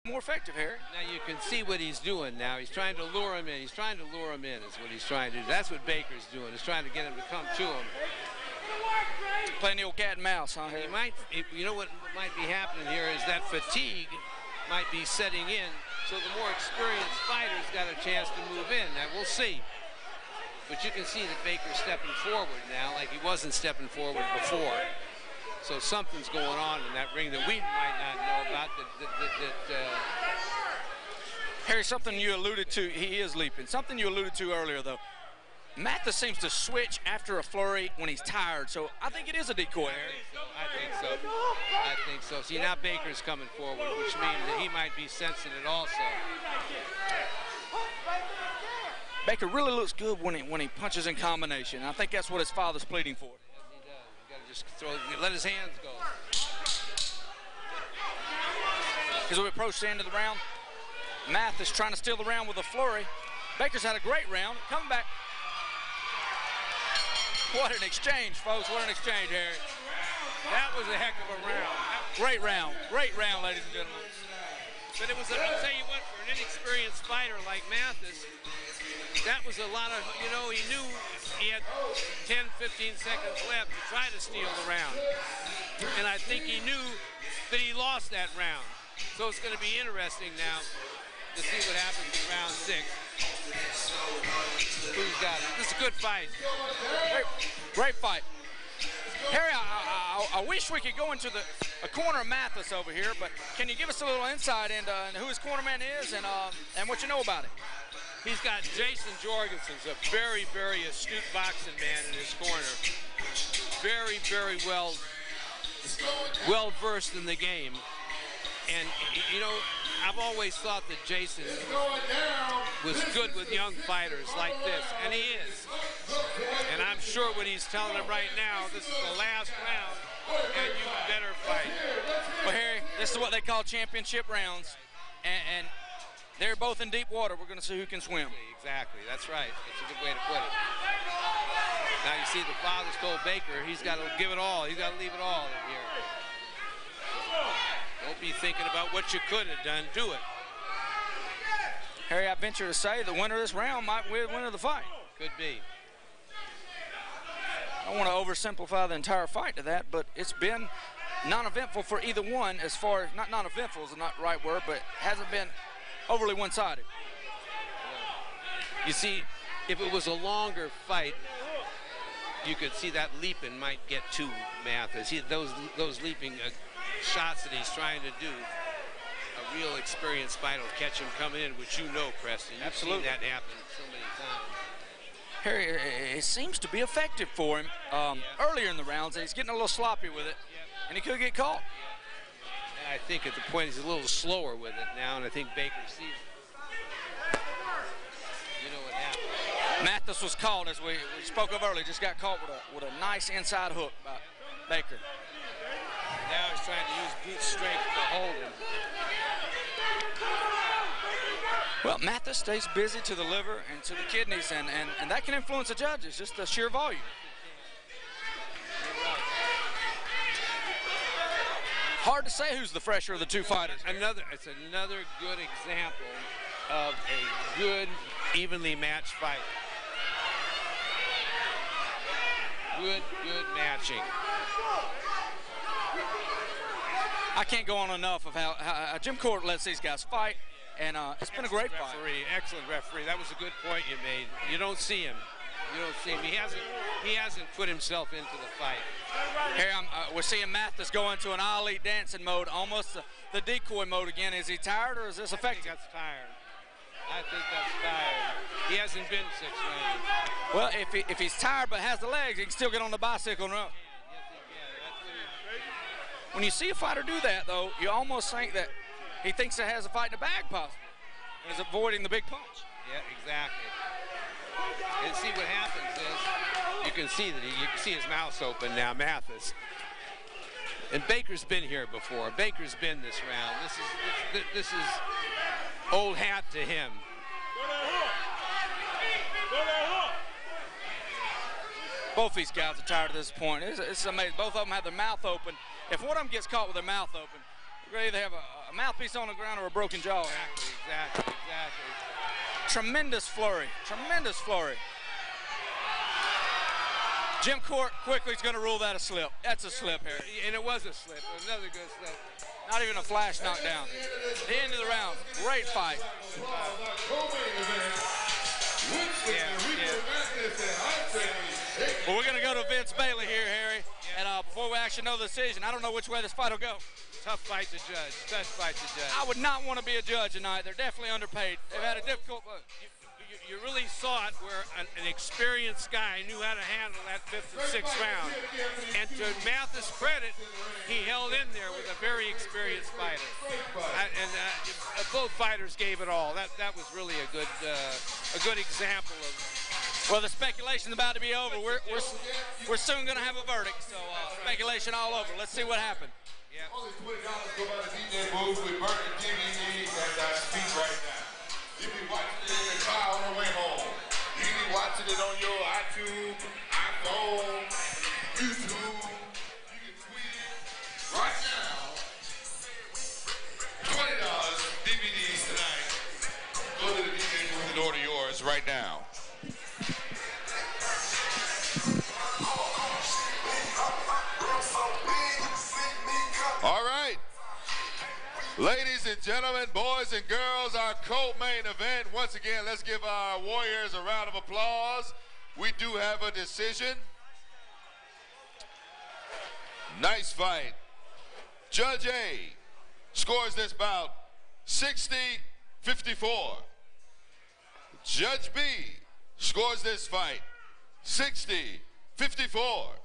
more effective, Harry. Now you can see what he's doing now. He's trying to lure him in. He's trying to lure him in is what he's trying to do. That's what Baker's doing. He's trying to get him to come to him. Playing the old cat and mouse, huh, Harry? He might, you know what might be happening here is that fatigue might be setting in, so the more experienced fighters got a chance to move in. Now we'll see. But you can see that Baker's stepping forward now like he wasn't stepping forward before. So something's going on in that ring that we might not know about. Harry, something you alluded to, he is leaping. Something you alluded to earlier, though. Mathis seems to switch after a flurry when he's tired, so I think it is a decoy, Harry. I think so. See, now Baker's coming forward, which means that he might be sensing it also. Baker really looks good when he punches in combination. I think that's what his father's pleading for. Just let his hands go. As we approach the end of the round, Mathis trying to steal the round with a flurry. Baker's had a great round. Coming back. What an exchange, folks. What an exchange, Harry. That was a heck of a round. Great round. Great round, ladies and gentlemen. But it was, I'll tell you what, for an inexperienced fighter like Mathis, that was a lot of, you know, he knew he had 10, 15 seconds left to try to steal the round. And I think he knew that he lost that round. So it's going to be interesting now to see what happens in round 6. Who's got it? This is a good fight. Great fight. Harry, I wish we could go into a corner of Mathis over here, but can you give us a little insight into who his cornerman is and what you know about it? He's got Jason Jorgensen's a very, very astute boxing man in his corner. Very, very well versed in the game. And, you know, I've always thought that Jason was good with young fighters like this, and he is. And I'm sure what he's telling them right now, this is the last round, and you better fight. Well, Harry, this is what they call championship rounds, and they're both in deep water. We're going to see who can swim. Exactly, that's right. That's a good way to put it. Now you see the father's told Baker he's got to give it all. He's got to leave it all in here. Don't be thinking about what you could have done. Do it. Harry, I venture to say the winner of this round might win the winner of the fight. Could be. I don't want to oversimplify the entire fight to that, but it's been non-eventful for either one as far as, not non-eventful is not the right word, but hasn't been overly one-sided. You see, if it was a longer fight, you could see that leaping might get to Mathis. Those leaping shots that he's trying to do, a real experienced fighter will catch him coming in, which you know, Preston. You've Absolutely. seen that happen so many times. Harry, it seems to be effective for him earlier in the rounds, and he's getting a little sloppy with it, and he could get caught. And I think at the point he's a little slower with it now, and I think Baker sees it. You know what happened. Mathis was caught, as we spoke of earlier, just got caught with a nice inside hook by Baker. Now he's trying to use boot strength to hold him. Well, Mathis stays busy to the liver and to the kidneys, and that can influence the judges, just the sheer volume. Hard to say who's the fresher of the two fighters. It's another good example of a good, evenly matched fight. Good matching. I can't go on enough of how Jim Court lets these guys fight, and it's been a great fight. Excellent referee. That was a good point you made. You don't see him. You don't see him. He hasn't put himself into the fight. Here we're seeing Mathis go into an Ali dancing mode, almost the decoy mode again. Is he tired, or is this effective? I think that's tired. He hasn't been 6 rounds. Well, if he's tired but has the legs, he can still get on the bicycle and run. When you see a fighter do that, though, you almost think that he thinks he has a fight in the bag, possibly, and is avoiding the big punch. Yeah, exactly. And see what happens is you can see that you can see his mouth open now, Mathis. And Baker's been here before. Baker's been this round. This is old hat to him. Both these guys are tired at this point. It's amazing. Both of them have their mouth open. If one of them gets caught with their mouth open, we're going to either have a mouthpiece on the ground or a broken jaw. Exactly. Tremendous flurry. Jim Court quickly is going to rule that a slip. That's a slip, Harry. And it was a slip. Another good slip. Not even a flash knockdown. The end of the round. Great fight. Well, we're going to go to Vince Bailey here, Harry. And before we actually know the decision, I don't know which way this fight will go. Tough fight to judge. I would not want to be a judge tonight. They're definitely underpaid. They've had a difficult look. You really saw it where an experienced guy knew how to handle that 5th and 6th round. And to Mathis' credit, he held in there with a very experienced fighter. Both fighters gave it all. That was really a good example of. Well, the speculation's about to be over. We're soon going to have a verdict. So speculation all over. Let's see what happened. Yeah. Only $20 go by the DJ booth with Burton DVD and speak right now. You be watching it in the car on the way home. You be watching it on your iTunes, iPhone, YouTube. You can tweet it right now. $20 DVDs tonight. Go to the DJ booth and order yours right now. All right. Ladies and gentlemen, boys and girls, our co-main event. Once again, let's give our warriors a round of applause. We do have a decision. Nice fight. Judge A scores this bout 60-54. Judge B scores this fight 60-54.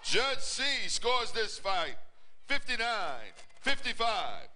Judge C scores this fight 59-55.